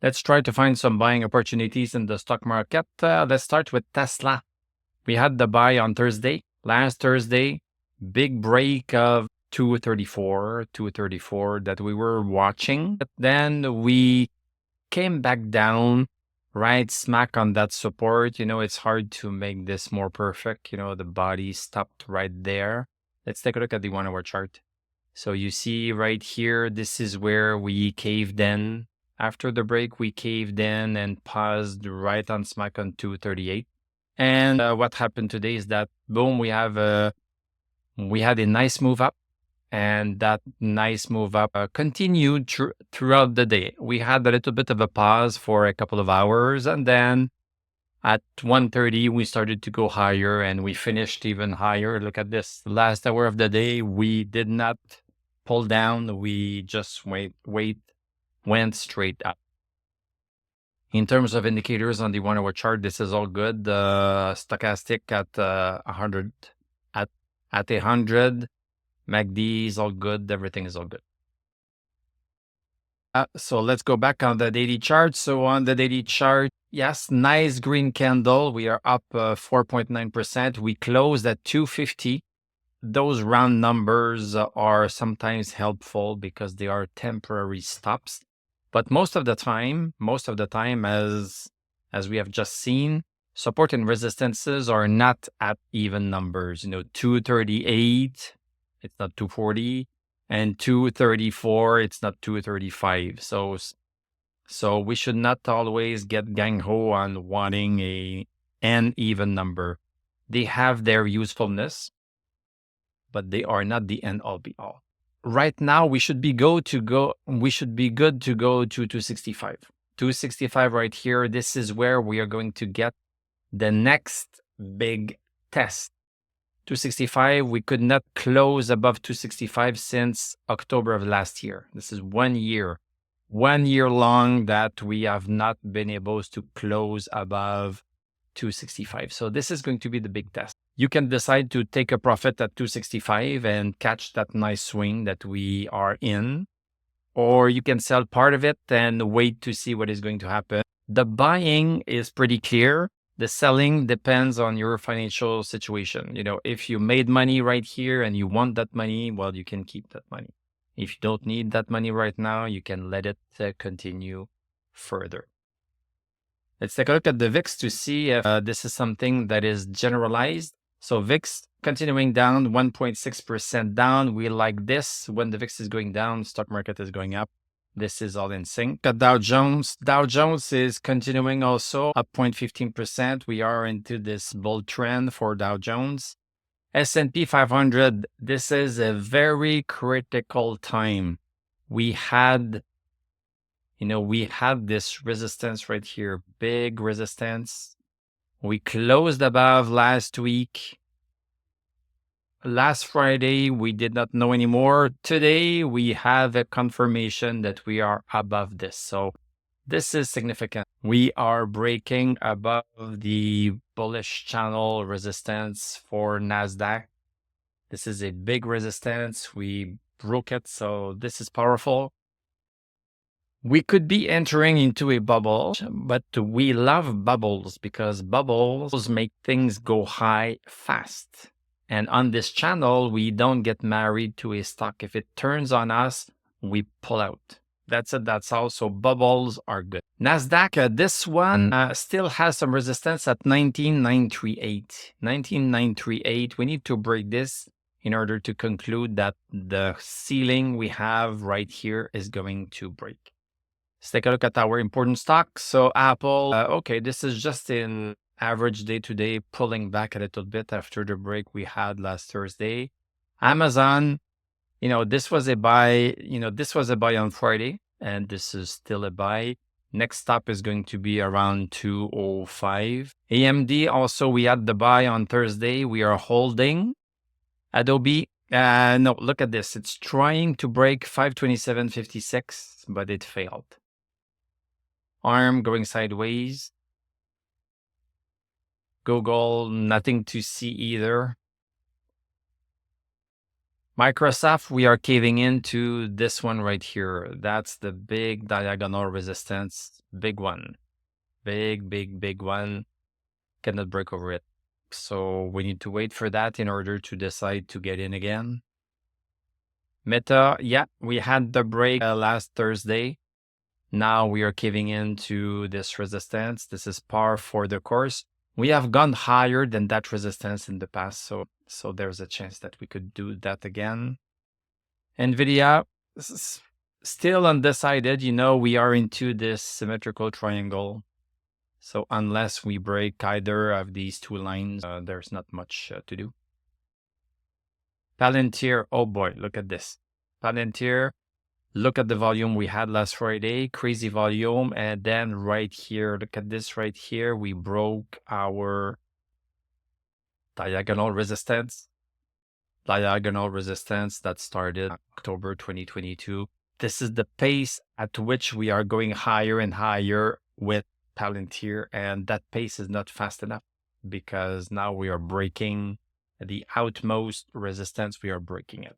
Let's try to find some buying opportunities in the stock market. Let's start with Tesla. We had the buy on Thursday. Last Thursday, big break of 234 that we were watching. But then we came back down, right smack on that support. It's hard to make this more perfect. The body stopped right there. Let's take a look at the 1 hour chart. So you see right here, this is where we caved in. After the break, we caved in and paused right on smack on 238. And what happened today is that, boom, we had a nice move up. And that nice move up continued throughout the day. We had a little bit of a pause for a couple of hours. And then at 1:30, we started to go higher and we finished even higher. Look at this. Last hour of the day, we did not pull down. We just went straight up. In terms of indicators on the 1 hour chart, this is all good. Stochastic at 100, at 100. MACD is all good. Everything is all good. So let's go back on the daily chart. So on the daily chart, yes, nice green candle. We are up 4.9%. We closed at 250. Those round numbers are sometimes helpful because they are temporary stops. But most of the time, as we have just seen, support and resistances are not at even numbers. 238, it's not 240, and 234, it's not 235. So we should not always get gung-ho on wanting an even number. They have their usefulness, but they are not the end all be all. Right now, we should be good to go to 265. 265 right here. This is where we are going to get the next big test. 265, we could not close above 265 since October of last year. This is 1 year. 1 year long that we have not been able to close above 265. So this is going to be the big test. You can decide to take a profit at 265 and catch that nice swing that we are in, or you can sell part of it and wait to see what is going to happen. The buying is pretty clear. The selling depends on your financial situation. If you made money right here and you want that money, well, you can keep that money. If you don't need that money right now, you can let it continue further. Let's take a look at the VIX to see if this is something that is generalized. So VIX continuing down, 1.6% down. We like this. When the VIX is going down, stock market is going up. This is all in sync. At Dow Jones is continuing also up 0.15%. We are into this bull trend for Dow Jones. S&P 500, this is a very critical time. We had this resistance right here, big resistance. We closed above last week. Last Friday, we did not know anymore. Today, we have a confirmation that we are above this. So this is significant. We are breaking above the bullish channel resistance for NASDAQ. This is a big resistance. We broke it. So this is powerful. We could be entering into a bubble, but we love bubbles because bubbles make things go high fast. And on this channel, we don't get married to a stock. If it turns on us, we pull out. That's it. That's all. So bubbles are good. NASDAQ, this one still has some resistance at 19,938. 19,938. We need to break this in order to conclude that the ceiling we have right here is going to break. Let's take a look at our important stocks. So Apple, okay, this is just in average day-to-day, pulling back a little bit after the break we had last Thursday. Amazon, this was a buy, on Friday, and this is still a buy. Next stop is going to be around 205. AMD, also, we had the buy on Thursday. We are holding. Adobe, no, look at this. It's trying to break 527.56, but it failed. ARM going sideways. Google, nothing to see either. Microsoft, we are caving into this one right here. That's the big diagonal resistance. Big one. Big one. Cannot break over it. So we need to wait for that in order to decide to get in again. Meta, yeah, we had the break last Thursday. Now we are caving into this resistance. This is par for the course. We have gone higher than that resistance in the past, so there's a chance that we could do that again. NVIDIA, this is still undecided. We are into this symmetrical triangle. So unless we break either of these two lines, there's not much to do. Palantir, oh boy, look at this. Palantir, look at the volume we had last Friday, crazy volume. And then right here, look at this right here. We broke our diagonal resistance. Diagonal resistance that started October 2022. This is the pace at which we are going higher and higher with Palantir, and that pace is not fast enough because now we are breaking the outmost resistance. We are breaking it.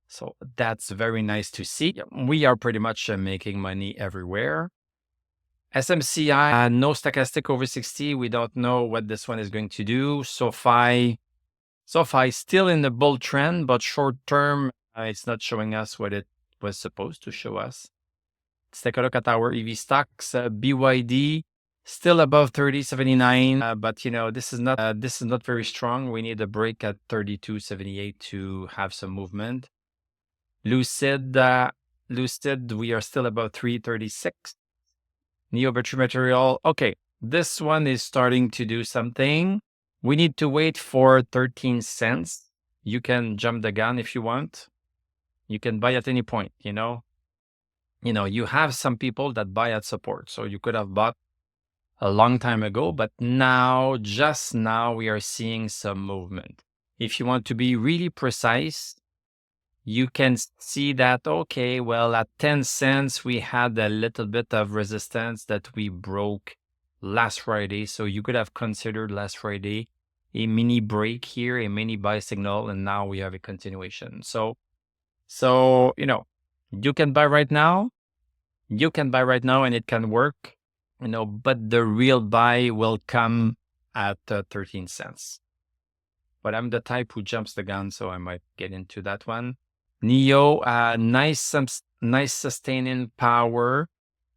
So that's very nice to see. We are pretty much making money everywhere. SMCI, no stochastic over 60. We don't know what this one is going to do. SoFi still in the bull trend, but short term, it's not showing us what it was supposed to show us. Let's take a look at our EV stocks. BYD still above 30.79, but this is not very strong. We need a break at 32.78 to have some movement. Lucid, we are still above 3.36. Neo Battery Material, okay, this one is starting to do something. We need to wait for 13 cents. You can jump the gun if you want. You can buy at any point, you have some people that buy at support. So you could have bought a long time ago, but now, just now, we are seeing some movement. If you want to be really precise, you can see that, okay, well, at 10 cents, we had a little bit of resistance that we broke last Friday. So you could have considered last Friday a mini break here, a mini buy signal, and now we have a continuation. So you can buy right now. You can buy right now and it can work, but the real buy will come at 13 cents. But I'm the type who jumps the gun, so I might get into that one. Neo, nice sustaining power.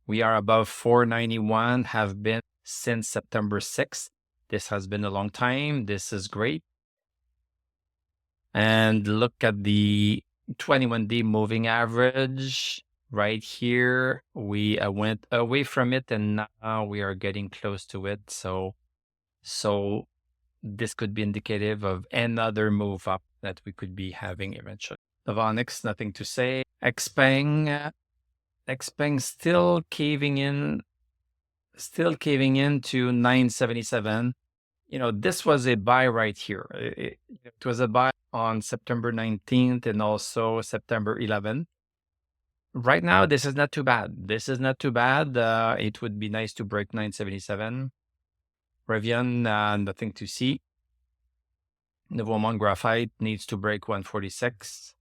We are above 491, have been since September 6th. This has been a long time. This is great. And look at the 21-day moving average right here. We went away from it and now we are getting close to it. So this could be indicative of another move up that we could be having eventually. Novonix, nothing to say. Xpeng still caving in to 977. This was a buy right here. It was a buy on September 19th and also September 11th. Right now, this is not too bad. It would be nice to break 977. Rivian, nothing to see. Novomont Graphite needs to break 146.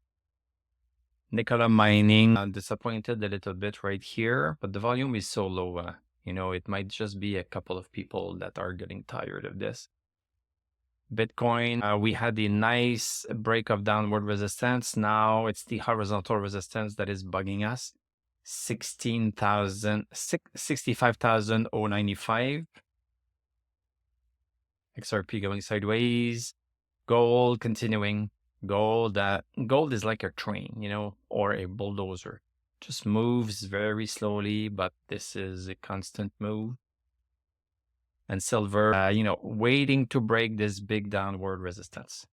Nikola Mining, disappointed a little bit right here, but the volume is so low. It might just be a couple of people that are getting tired of this. Bitcoin, we had a nice break of downward resistance. Now it's the horizontal resistance that is bugging us. 65,095. XRP going sideways. Gold continuing. Gold is like a train, or a bulldozer. Just moves very slowly, but this is a constant move. And silver, waiting to break this big downward resistance.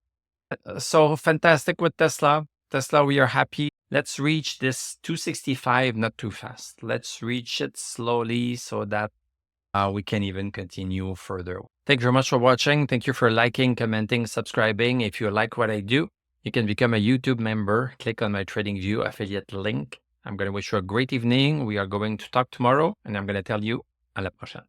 So fantastic with Tesla. We are happy. Let's reach this 265, not too fast. Let's reach it slowly so that we can even continue further. Thank you very much for watching. Thank you for liking, commenting, subscribing. If you like what I do, you can become a YouTube member. Click on my TradingView affiliate link. I'm going to wish you a great evening. We are going to talk tomorrow, and I'm going to tell you à la prochaine.